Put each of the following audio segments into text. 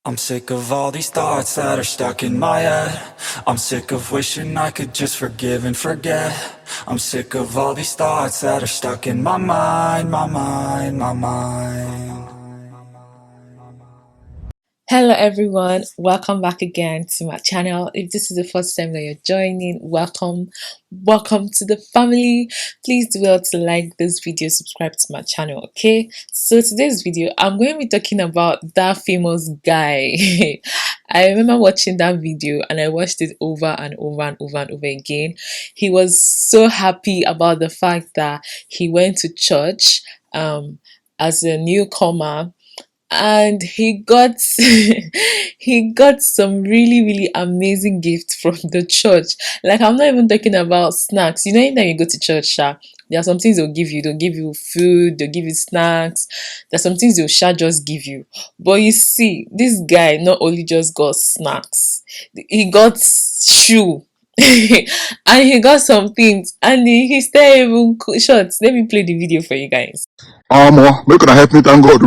I'm sick of all these thoughts that are stuck in my head. I'm sick of wishing I could just forgive and forget. I'm sick of all these thoughts that are stuck in my mind, my mind, my mind. Hello everyone, welcome back again to my channel. If this is the first time that you're joining, welcome to the family. Please do well to like this video, subscribe to my channel. Okay, so today's video I'm going to be talking about that famous guy. I remember watching that video and I watched it over and over and over and over again. He was so happy about the fact that he went to church as a newcomer, and he got he got some really amazing gifts from the church. Like, I'm not even talking about snacks. You know, anytime you go to church, there are some things they'll give you. They'll give you food, they'll give you snacks. There's some things they'll just give you. But you see, this guy not only just got snacks, he got shoe. And he got some things, and he stayed even short. Let me play the video for you guys. Make una help me thank God.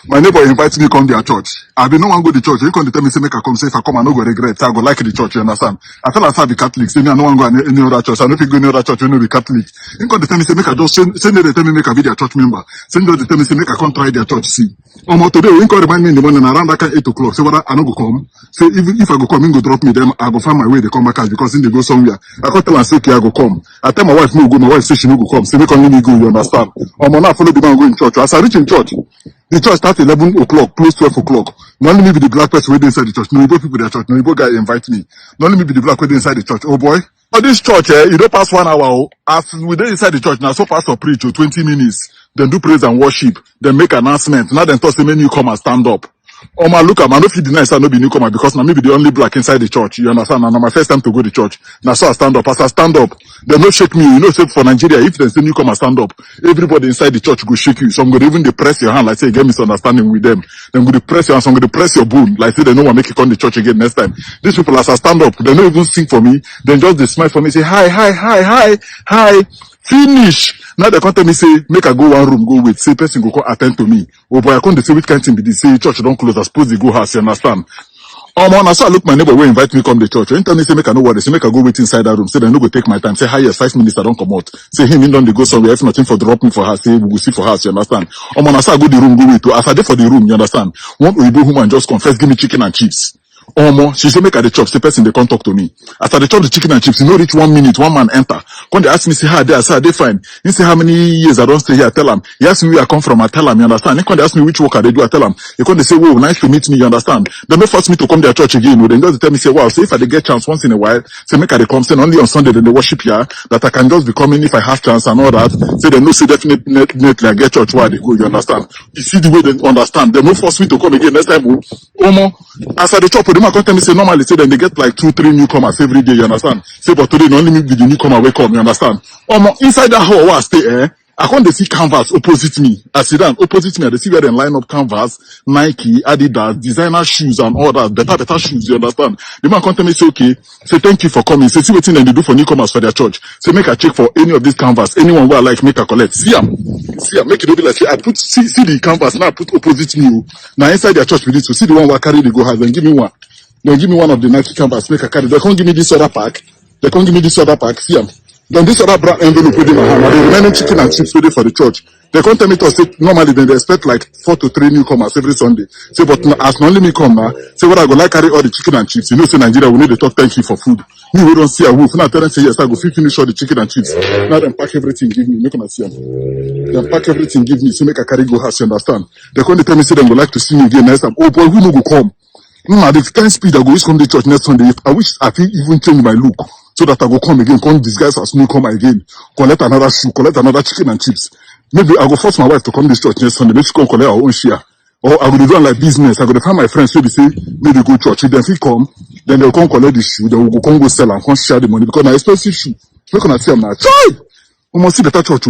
My neighbor invites me come their church. I been no one go to church. You come to tell me say make I come. Say if I come I no go regret. I go like the church. You understand? I tell us I be Catholic. Say me I no one go any other church. I no fit go any other church. You know be Catholic. You come to tell me say make I just send them tell me make I be their church member. Send them tell me say make I come try their church. See. Today you come remind me in the morning around that 8 o'clock. Say whether I no go come. Say if I go come, you go drop me. Then I go find my way. They come back because they go somewhere. I come tell and say okay I go come. I tell my wife no go. My wife say she no go come. Say make only me go. You understand? Now follow the man go in church. As I reach in church, the church starts 11 o'clock, close 12 o'clock. Not only me be the black person waiting inside the church, no Igbo people in the church, no Igbo guy invite me. Not only me be the black waiting inside the church. Oh boy. But this church, you don't pass 1 hour. As we dey inside the church, now so pastor preach 20 minutes. Then do praise and worship. Then make announcement. Now then talk say many newcomers stand up. Look, I'm not fit deny I no be newcomer because now me be the only black inside the church. You understand? And now my first time to go to church. Now so I stand up. As I stand up, they no shake me. You know, say for Nigeria, if there's a newcomer stand up, everybody inside the church go shake you. Some go even they press your hand like say you get misunderstanding with them. Then go to press your hand, some go to press your bone like say they no one make you come to church again next time. These people as I stand up, they don't even sing for me. Then just they smile for me, say hi. Finish. Now they come tell me say make I go one room, go wait. Say person go come attend to me. Oh boy, I come to say which kind of thing be this? Say church don't close. I suppose they go house. You understand? Now so I look my neighbor will invite me come to church. When tell me say make I know what they say make I go wait inside that room. Say they no go take my time. Say hi yes 5 minutes I don't come out. Say him in don't they go somewhere. If nothing for drop me for her. Say we will see for house. You understand? Now so I go the room go wait. As I dey for the room, you understand? One Oyibo woman just confess give me chicken and chips. She say make I the chop. Say person they come talk to me. After they chop the chicken and chips, you know reach 1 minute, one man enter. When they ask me say how they, I say they fine. He say how many years I don't stay here. I tell him. He ask me where I come from. I tell him. You understand? When they ask me which work I do, I tell him. When they say whoa nice to meet me, you understand? They may force me to come to their church again. Then just tell me say wow. Say if I get chance once in a while, say make I they come. Say only on Sunday then they worship here. That I can just be coming if I have chance and all that. Say they no say definitely I get church where they go. You understand? You see the way they understand. They no force me to come again next time. As I the chop, they might come tell me say normally say then they get like 2-3 newcomers every day. You understand? Say but today only me be the newcomer wake up. You understand? Inside that hall where I stay, I can't see canvas opposite me. I sit down opposite me. I see where they line up canvas, Nike, Adidas, designer shoes and all that. Better shoes. You understand? The man come tell me say okay. Say thank you for coming. Say see what thing they do for newcomers for their church. Say make a check for any of these canvas. Anyone where I like make a collect. See make it be like I put see the canvas now. I put opposite me. Now inside their church with this. So see the one where I carry the go house. Then give me one. Then give me one of the Nike canvas. Make a carry. They can't give me this other pack. See Then this other brown envelope within my hand, and the remaining chicken and chips waiting for the church. They come tell me to say normally then they expect like 4 to 3 newcomers every Sunday. Say but as only me come now, say what I go like carry all the chicken and chips. You know say Nigeria we need to talk thank you for food. Me we don't see a wolf. Now tell them say yes I go finish all the chicken and chips. Now them pack everything give me. Make them see them. Then pack everything give me. So make a carry go house. You understand? They come tell me say they would like to see me again next time. Oh boy who no go come? The kind speed I go always come to church next Sunday. I wish I could even change my look so that I go come again, come disguise as newcomer again, collect another shoe, collect another chicken and chips. Maybe I go force my wife to come this church next Sunday. Maybe she come collect her own share. Or I go do like business. I go to find my friends so they say maybe go church. If they fit come, then they'll come collect the shoe. They will go come go sell and come share the money because na expensive shoe. Make una see them now. Chai! We must see better church.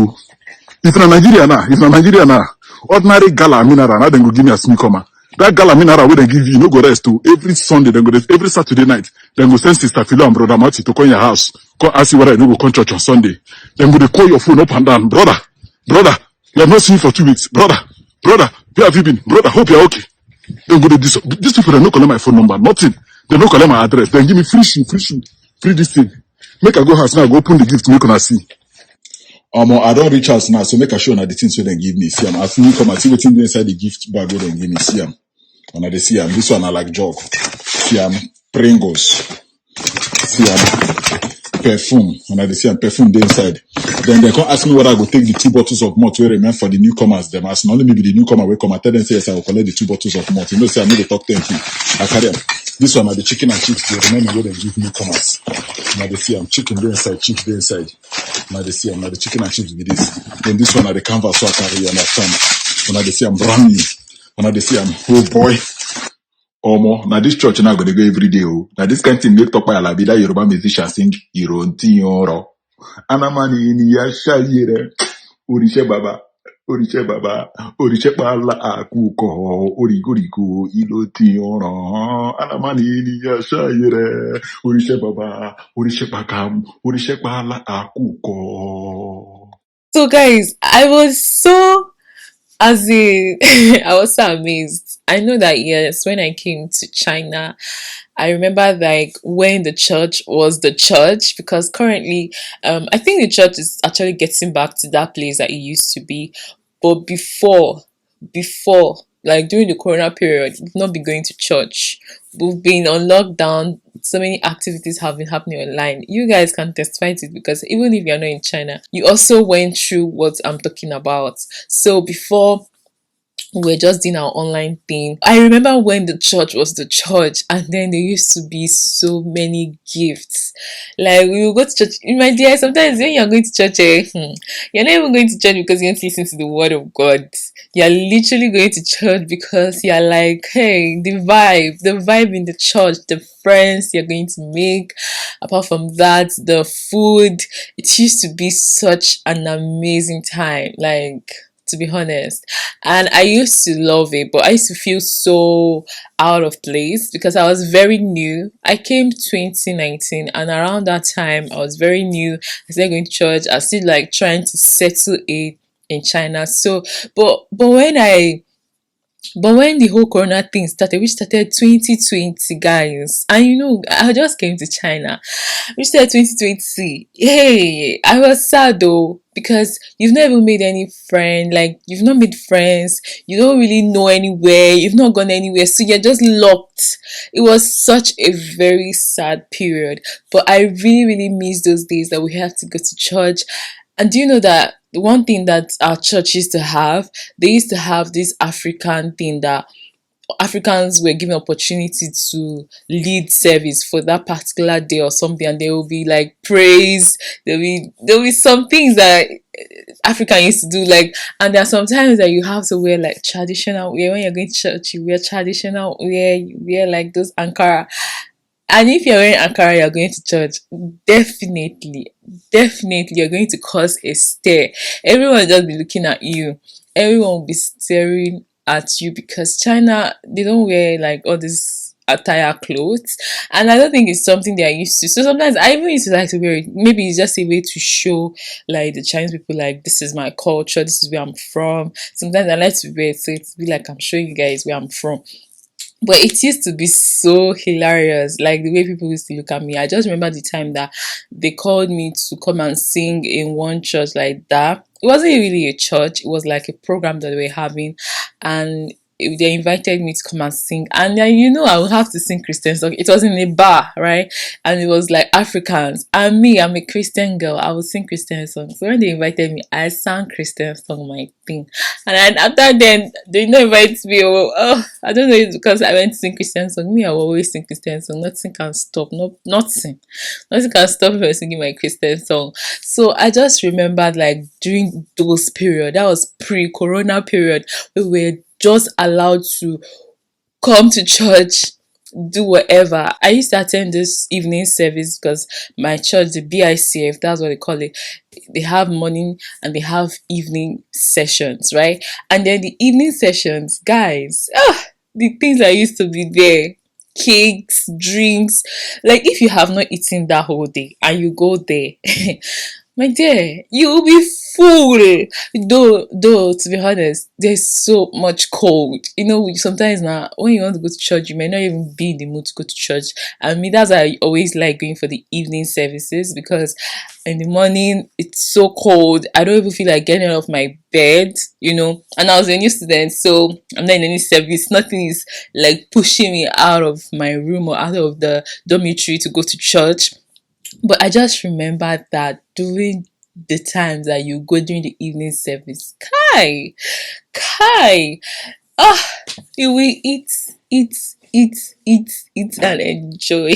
If na Nigeria now, ordinary gala mineral, now then go give me a newcomer. That gala mineral where they give you, no go rest to every Sunday, then go every Saturday night, then go send Sister Philo and Brother Marty to call your house, come ask you whether I no go come church on Sunday. Then go they call your phone up and down, brother, you have not seen you for 2 weeks, brother, where have you been? Brother, hope you're okay. Don't go to this. These people, they no collect my phone number, nothing. They no collect my address. Then give me free shoe, free this thing. Make I go house now, go open the gift, make una see. I don't reach house now, so make a show now the things so they give me. See, I feel come and see what's inside the gift bag where they give me. See, when I see this one I like jog. See, Pringles. See, perfume. When I see perfume dey inside. Then they come ask me whether I go take the 2 bottles of malt where remain for the newcomers. Them ask me only maybe the newcomer will come. I tell them say yes, I will collect the 2 bottles of malt. You know, say I know the talk 10 thing. I carry them. This one are the chicken and chips. They remain where they give newcomers. Now they see chicken dey inside, chips dey inside. Now they see now the chicken and chips with this. Then this one are the canvas so I carry, you understand? When they see brand new. When they see oh boy. Omo, now this church now gonna go every day. Oh, now this kind of thing make talk by Alabida Yoruba musician sing Ironti Oro. Anamani ni yashayire. Orishe baba, orishe pala akuko, origorico, iloti oro. Anamani ni yashayire. Orishe baba, orishe pakam, orishe pala akuko. So guys, I was so I was so amazed. I know that yes, when I came to China, I remember like when the church was the church, because currently I think the church is actually getting back to that place that it used to be. But before like during the corona period, we've not been going to church. We've been on lockdown. So many activities have been happening online. You guys can testify to it, because even if you're not in China, you also went through what I'm talking about. So before, we were just doing our online thing. I remember when the church was the church, and then there used to be so many gifts. Like we will go to church. My dear, sometimes when you're going to church, you're not even going to church because you want to listen to the word of God. You're literally going to church because you're like, hey, the vibe in the church, the friends you're going to make. Apart from that, the food. It used to be such an amazing time. Like, to be honest, and I used to love it, but I used to feel so out of place because I was very new. I came 2019, and around that time I was very new. I started going to church. I was still like trying to settle it in China. So but when the whole corona thing started, which started 2020, guys, and you know, I just came to China, which started 2020. Hey, I was sad though, because you've not even made any friend, like you've not made friends, you don't really know anywhere, you've not gone anywhere, so you're just locked. It was such a very sad period, but I really, really miss those days that we had to go to church. And do you know that the one thing that our church used to have, they used to have this African thing that Africans were given opportunity to lead service for that particular day or something, and there will be like praise. There'll be some things that African used to do, like, and there are sometimes that you have to wear like traditional wear. When you're going to church, you wear traditional wear, you wear like those Ankara. And if you're wearing Ankara, you're going to church, definitely you're going to cause a stare. Everyone will just be looking at you. Everyone will be staring at you, because China, they don't wear like all these attire clothes, and I don't think it's something they are used to. So sometimes I even used to like to wear it. Maybe it's just a way to show like the Chinese people, like, this is my culture, this is where I'm from. Sometimes I like to wear it so it's be like I'm showing you guys where I'm from. But it used to be so hilarious, like the way people used to look at me. I just remember the time that they called me to come and sing in one church like that. It wasn't really a church, it was like a program that they were having, and they invited me to come and sing. And then, you know, I would have to sing Christian song. It was in a bar, right? And it was like Africans. And me, I'm a Christian girl. I would sing Christian songs. So when they invited me, I sang Christian song, my thing. And then after then, they didn't invite me. I don't know, it's because I went to sing Christian song. Me, I will always sing Christian song. Nothing can stop. Nothing can stop me from singing my Christian song. So I just remembered, like, during those period, that was pre-corona period, we were just allowed to come to church, do whatever. I used to attend this evening service because my church, the BICF, that's what they call it, they have morning and they have evening sessions, right? And then the evening sessions, guys, the things that used to be there, cakes, drinks, like if you have not eaten that whole day and you go there, My dear, you will be full. Though, to be honest, there's so much cold. You know, sometimes now when you want to go to church, you may not even be in the mood to go to church. I mean, that's why I always like going for the evening services, because in the morning it's so cold. I don't even feel like getting out of my bed, you know. And I was a new student, so I'm not in any service. Nothing is like pushing me out of my room or out of the dormitory to go to church. But I just remember that during the times that you go during the evening service, kai, kai, ah, you will eat, eat, eat, and enjoy.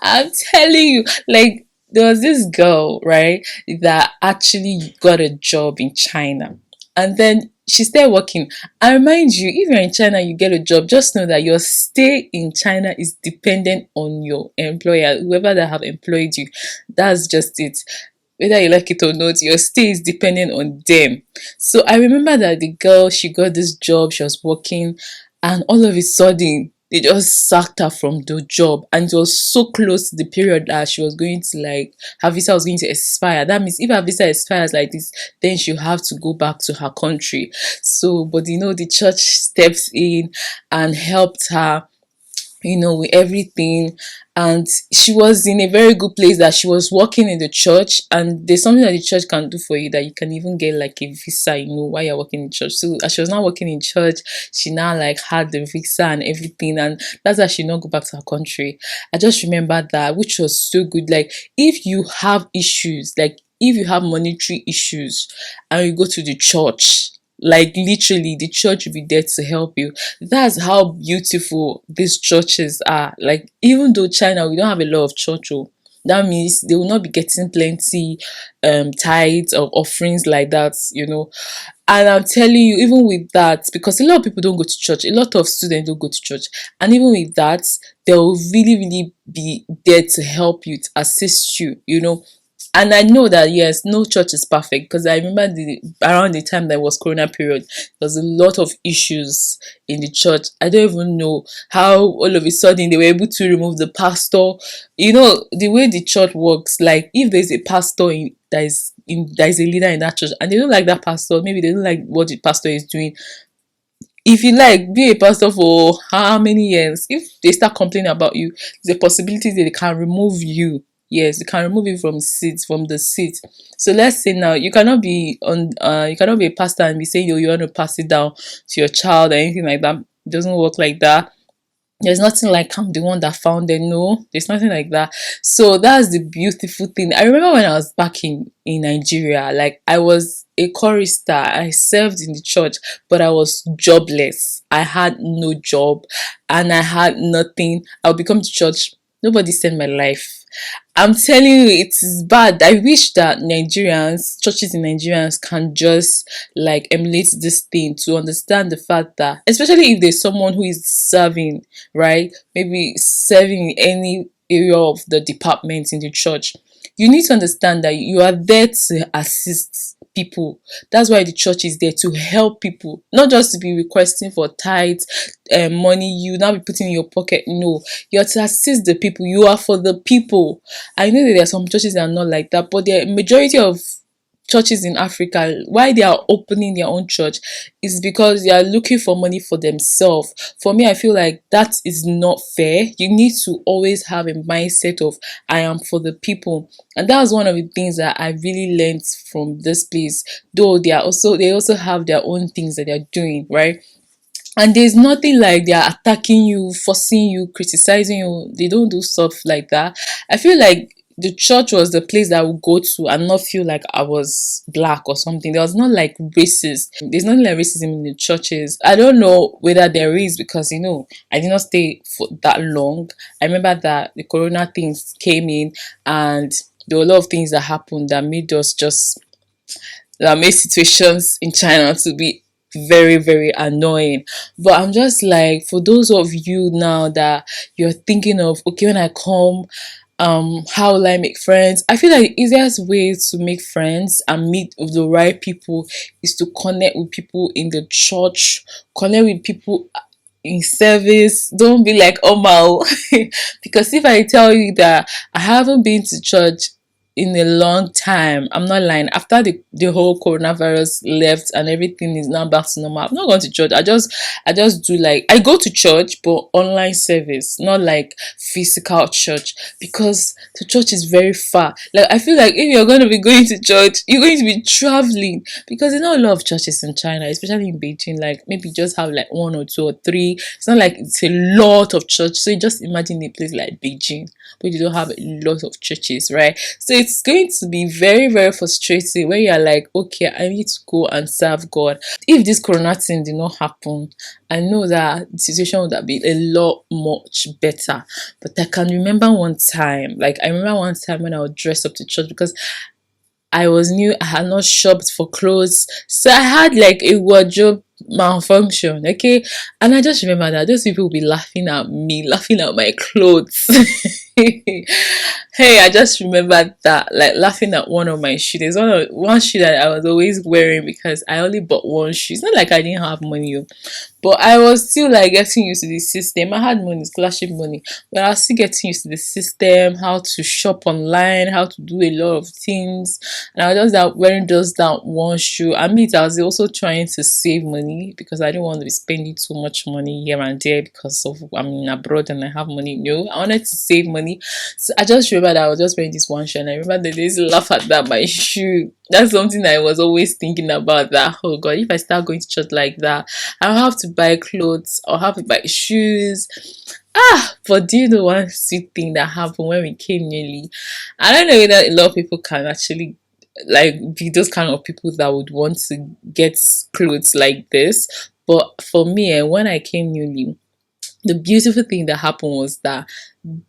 I'm telling you, like, there was this girl, right, that actually got a job in China. And then she started working. I remind you, if you're in China, you get a job, just know that your stay in China is dependent on your employer, whoever that have employed you. That's just it. Whether you like it or not, your stay is dependent on them. So I remember that the girl, she got this job, she was working, and all of a sudden they just sacked her from the job, and it was so close to the period that she was going to, like, her visa was going to expire. That means if her visa expires like this, then she'll have to go back to her country. So, but you know, the church steps in and helped her, you know, with everything. And she was in a very good place, that she was working in the church, and there's something that the church can do for you, that you can even get like a visa, you know, while you're working in church. So as she was now working in church, she now like had the visa and everything, and that's why she not go back to her country. I just remember that, which was so good. Like, if you have issues, like if you have monetary issues and you go to the church, like literally the church will be there to help you. That's how beautiful these churches are. Like, even though China, we don't have a lot of church, oh, that means they will not be getting plenty tithes or offerings like that, you know. And I'm telling you, even with that, because a lot of people don't go to church, a lot of students don't go to church, and even with that, they'll really be there to help you, to assist you, you know. And I know that yes, no church is perfect, because I remember around the time that was Corona period, there was a lot of issues in the church. I don't even know how all of a sudden they were able to remove the pastor. You know, the way the church works, like if there's a pastor that is a leader in that church, and they don't like that pastor, maybe they don't like what the pastor is doing. If you like be a pastor for how many years, if they start complaining about you, there's a possibility that they can remove you. Yes, they can remove you from the seat. So let's say now you cannot be a pastor and be saying you want to pass it down to your child or anything like that. It doesn't work like that. There's nothing like I'm the one that found it. No, there's nothing like that. So that's the beautiful thing. I remember when I was back in Nigeria, like I was a chorister. I served in the church, but I was jobless. I had no job and I had nothing. I would become to church. Nobody saved my life. I'm telling you, it is bad. I wish that churches in Nigerians can just like emulate this thing, to understand the fact that, especially if there's someone who is serving, right? Maybe serving in any area of the department in the church, you need to understand that you are there to assist people. That's why the church is there, to help people, not just to be requesting for tithes, money you now be putting in your pocket. No, you're to assist the people. You are for the people. I know that there are some churches that are not like that, but the majority of churches in Africa, why they are opening their own church, is because they are looking for money for themselves. For me, I feel like that is not fair. You need to always have a mindset of I am for the people. And that was one of the things that I really learned from this place. Though they also have their own things that they're doing, right? And there's nothing like they are attacking you, forcing you, criticizing you. They don't do stuff like that. I feel like the church was the place that I would go to and not feel like I was black or something. There was not like racist. There's nothing like racism in the churches. I don't know whether there is, because you know I did not stay for that long. I remember that the corona things came in, and there were a lot of things that happened that made situations in China to be very annoying. But I'm just like, for those of you now that you're thinking of, okay, when I come, how will I make friends? I feel like the easiest way to make friends and meet with the right people is to connect with people in the church, connect with people in service. Don't be like, oh my because if I tell you that I haven't been to church in a long time. I'm not lying. After the whole coronavirus left and everything is now back to normal, I've not gone to church. I just do, like, I go to church but online service, not like physical church, because the church is very far. Like, I feel like if you're going to be going to church, you're going to be traveling, because there's not a lot of churches in China, especially in Beijing. Like, maybe just have like one or two or three. It's not like it's a lot of church. So you just imagine a place like Beijing, but you don't have a lot of churches, right? So it's going to be very, very frustrating when you're like, okay, I need to go and serve God. If this corona thing did not happen, I know that the situation would have been a lot much better. But I can remember one time, like, I remember one time when I would dress up to church, because I was new, I had not shopped for clothes, so I had like a wardrobe malfunction, okay? And I just remember that those people will be laughing at me, laughing at my clothes. Hey, I just remembered that, like, laughing at one of my shoes. There's one shoe that I was always wearing, because I only bought one shoe. It's not like I didn't have money, but I was still like getting used to the system. I had money, scholarship money, but I was still getting used to the system, how to shop online, how to do a lot of things. And I was just wearing just that one shoe. I mean, I was also trying to save money, because I didn't want to be spending too much money here and there, because of I'm in abroad and I have money. No, I wanted to save money. So I just remember that I was just wearing this one shoe, and I remember that they used to laugh at that my shoe. That's something I was always thinking about, that, oh God, if I start going to church like that, I'll have to buy clothes, I'll have to buy shoes. But do you know one sweet thing that happened when we came newly? I don't know whether a lot of people can actually like be those kind of people that would want to get clothes like this. But for me, when I came newly, the beautiful thing that happened was that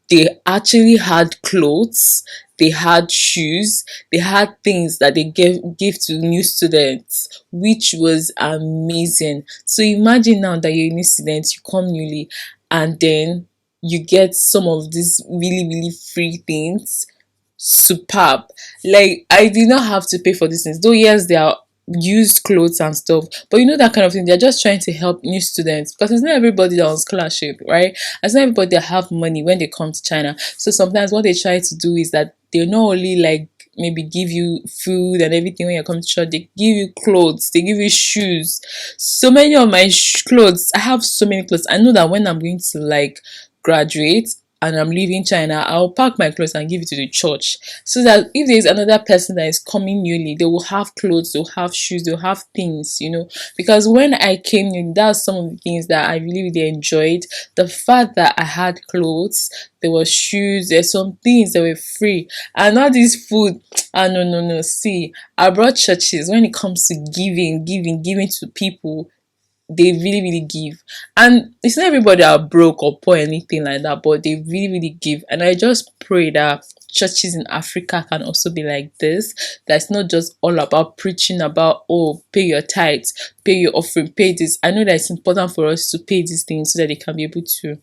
they actually had clothes, they had shoes, they had things that they give to new students, which was amazing. So imagine now that you're a new student, you come newly, and then you get some of these really, really free things. Superb. Like, I did not have to pay for these things, though yes, they are used clothes and stuff, but you know, that kind of thing, they're just trying to help new students, because it's not everybody that on scholarship, right? It's not everybody that have money when they come to China. So sometimes what they try to do is that they not only like maybe give you food and everything when you come to church, they give you clothes, they give you shoes. So many of my clothes, I have so many clothes. I know that when I'm going to like graduate and I'm leaving China, I'll pack my clothes and give it to the church, so that if there's another person that is coming newly, they will have clothes, they'll have shoes, they'll have things, you know. Because when I came in, that's some of the things that I really, really enjoyed. The fact that I had clothes, there were shoes, there's some things that were free, and all this food. No, no, no. See, I brought churches when it comes to giving to people, they really, really give. And it's not everybody are broke or poor, anything like that, but they really, really give. And I just pray that churches in Africa can also be like this. That's not just all about preaching about, oh, pay your tithes, pay your offering, pay this. I know that it's important for us to pay these things so that they can be able to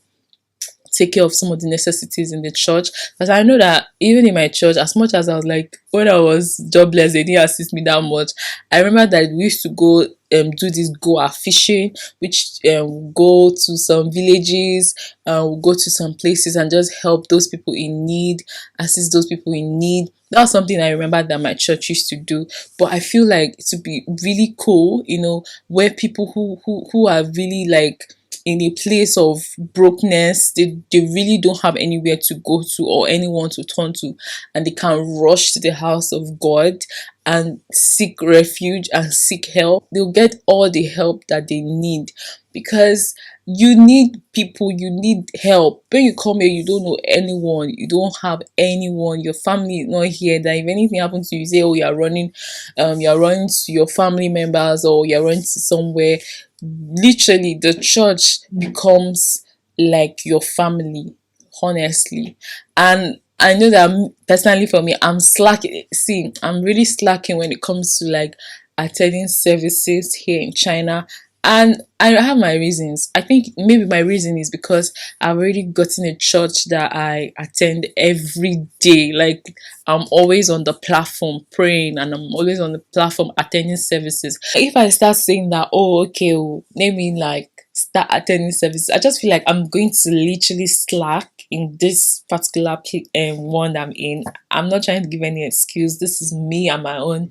take care of some of the necessities in the church. Because I know that even in my church, as much as I was like, when I was jobless, they didn't assist me that much. I remember that we used to go do this goa fishing, which go to some villages, go to some places and just help those people in need, assist those people in need. That's something I remember that my church used to do. But I feel like it would be really cool, you know, where people who are really like in a place of brokenness, they really don't have anywhere to go to or anyone to turn to, and they can rush to the house of God and seek refuge and seek help. They'll get all the help that they need, because you need people, you need help. When you come here, you don't know anyone, you don't have anyone, your family is not here, that if anything happens to you, you say, oh, you're running to your family members, or you're running to somewhere. Literally, the church becomes like your family, honestly. And I know that personally for me, I'm slacking. See, I'm really slacking when it comes to like attending services here in China. And I have my reasons. I think maybe my reason is because I've already gotten a church that I attend every day. Like, I'm always on the platform praying, and I'm always on the platform attending services. If I start saying that, oh, okay, maybe like start attending services. I just feel like I'm going to literally slack in this particular one I'm in. I'm not trying to give any excuse. This is me and my own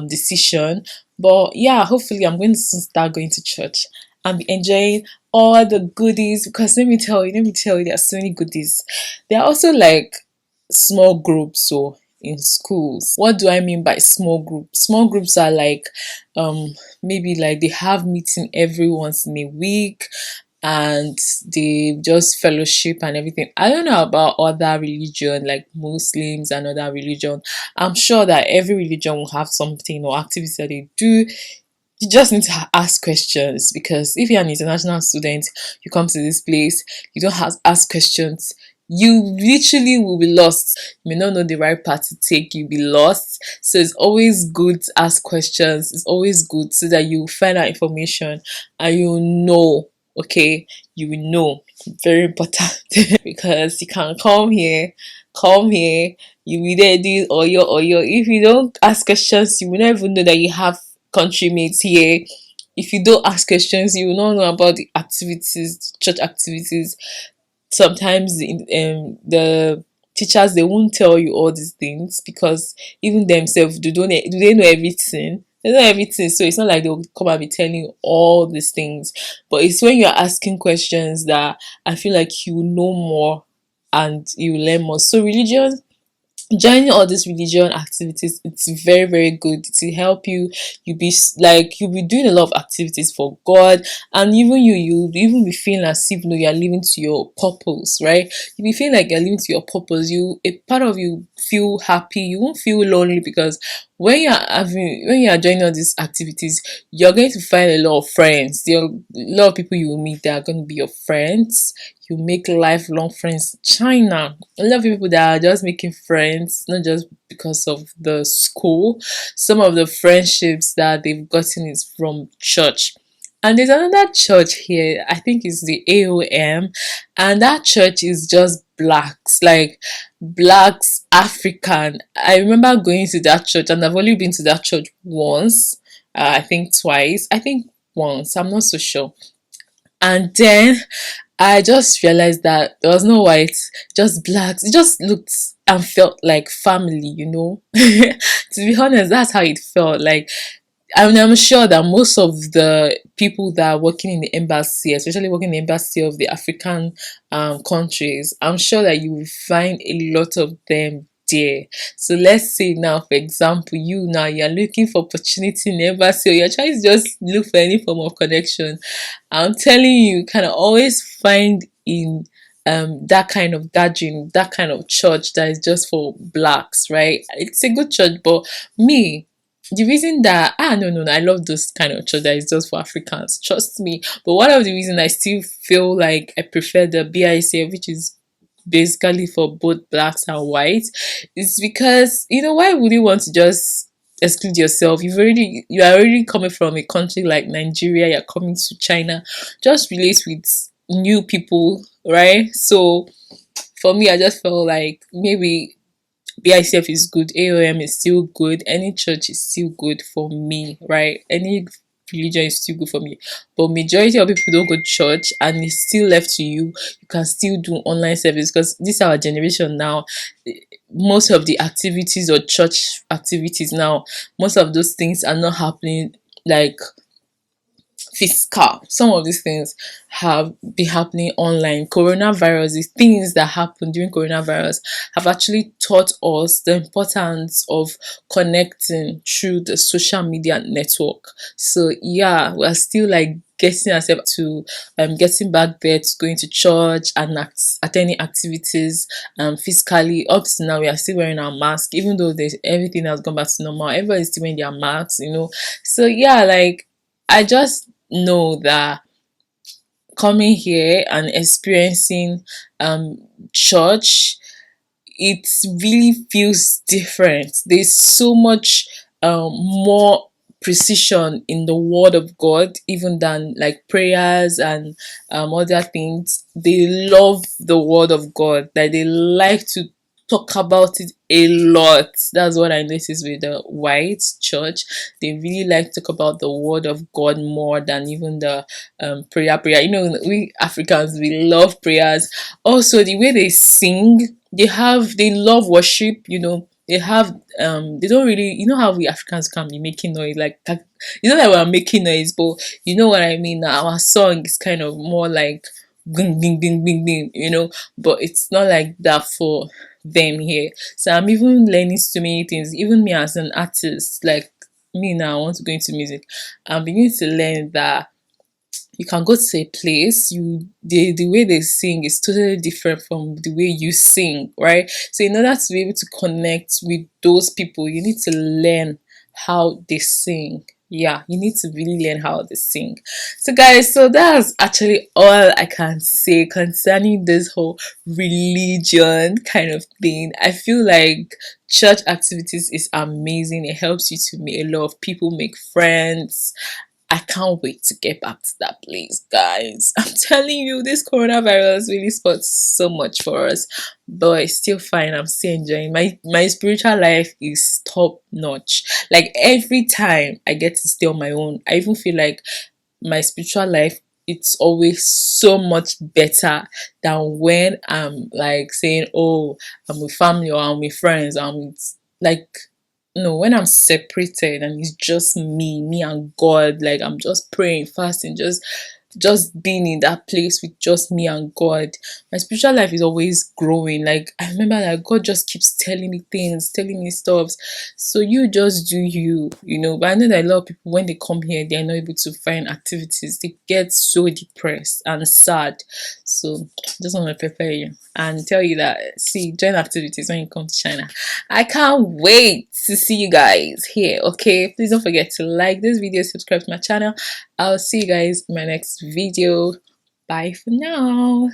decision. But yeah, hopefully I'm going to start going to church and be enjoying all the goodies, because let me tell you, there are so many goodies. There are also like small groups. So in schools, what do I mean by small groups? Small groups are like maybe like they have meeting every once in a week, and they just fellowship and everything. I don't know about other religion like Muslims and other religion. I'm sure that every religion will have something or activities that they do. You just need to ask questions, because if you're an international student, you come to this place, you don't have ask questions, you literally will be lost. You may not know the right path to take, you'll be lost. So it's always good to ask questions. It's always good so that you find out information and you know, okay, you will know. Very important. Because you can come here, you will there do or if you don't ask questions, you will not even know that you have countrymates here. If you don't ask questions, you will not know about the activities, church activities. Sometimes the teachers, they won't tell you all these things, because even themselves, do they know everything? They know everything, so it's not like they'll come and be telling you all these things. But it's when you're asking questions that I feel like you know more and you learn more. So religion, joining all these religion activities, it's very very good to help you. You'll be doing a lot of activities for God, and even you'll even be feeling as if, you're living to your purpose, right? You'll be feeling like you're living to your purpose. A part of you feel happy, you won't feel lonely, because when you're doing all these activities, you're going to find a lot of friends. There are a lot of people you will meet that are going to be your friends. You make lifelong friends. China, a lot of people that are just making friends, not just because of the school. Some of the friendships that they've gotten is from church. And there's another church here, I think it's the AOM, and that church is just blacks, like blacks, African. I remember going to that church, and I've only been to that church once, I think twice, I think once, I'm not so sure. And then I just realized that there was no whites, just blacks. It just looked and felt like family. To be honest, that's how it felt. Like, I'm sure that most of the people that are working in the embassy, especially working in the embassy of the African countries, I'm sure that you will find a lot of them there. So let's say now, for example, you're looking for opportunity in the embassy, or you're trying to just look for any form of connection. I'm telling you, you can always find in that kind of gathering, that kind of church that is just for blacks, right? It's a good church, but me, the reason that no, I love this kind of church that is just for Africans, trust me. But one of the reasons I still feel like I prefer the BICF, which is basically for both blacks and whites, is because, why would you want to just exclude yourself? You are already coming from a country like Nigeria, you're coming to China, just relate with new people, right? So for me, I just felt like maybe BICF is good, AOM is still good, any church is still good for me, right? Any religion is still good for me. But majority of people don't go to church, and it's still left to you. You can still do online service, because this is our generation now. Most of the activities or church activities now, most of those things are not happening like physical. Some of these things have been happening online. Coronavirus, the things that happened during coronavirus have actually taught us the importance of connecting through the social media network. So yeah, we're still like getting ourselves to getting back there, to going to church and attending activities physically. Up to now, we are still wearing our mask, even though there's everything has gone back to normal. Everybody's still wearing their masks. So yeah, like, I just know that coming here and experiencing church, it really feels different. There's so much more precision in the word of God, even than like prayers and other things. They love the word of God, like they like to talk about it a lot. That's what I noticed with the white church. They really like to talk about the word of God more than even the prayer. You know, we Africans, we love prayers. Also, the way they sing, they love worship. You know, they have they don't really, you know how we Africans can be making noise, like you know that we're making noise, but you know what I mean. Now our song is kind of more like bing bing bing bing bing, you know, but it's not like that for them here. So I'm even learning so many things. Even me as an artist, like me now, I want to go into music. I'm beginning to learn that you can go to a place, the way they sing is totally different from the way you sing, right? So in order to be able to connect with those people, you need to learn how they sing. Yeah, you need to really learn how they sing. So guys, so that's actually all I can say concerning this whole religion kind of thing. I feel like church activities is amazing. It helps you to meet a lot of people, make friends. I can't wait to get back to that place, guys. I'm telling you, this coronavirus really spoils so much for us, but it's still fine. I'm still enjoying my spiritual life is top notch. Like every time I get to stay on my own, I even feel like my spiritual life, it's always so much better than when I'm like saying, oh, I'm with family or I'm with friends, or I'm with like no, when I'm separated and it's just me and God, like I'm just praying, fasting, just being in that place with just me and God. My spiritual life is always growing. Like I remember that God just keeps telling me things, telling me stuff. So you just do you, you know. But I know that a lot of people, when they come here, they're not able to find activities. They get so depressed and sad. So just want to prepare you and tell you that see, join activities when you come to China. I can't wait to see you guys here. Okay, please don't forget to like this video, subscribe to my channel. I'll see you guys in my next video. Bye for now.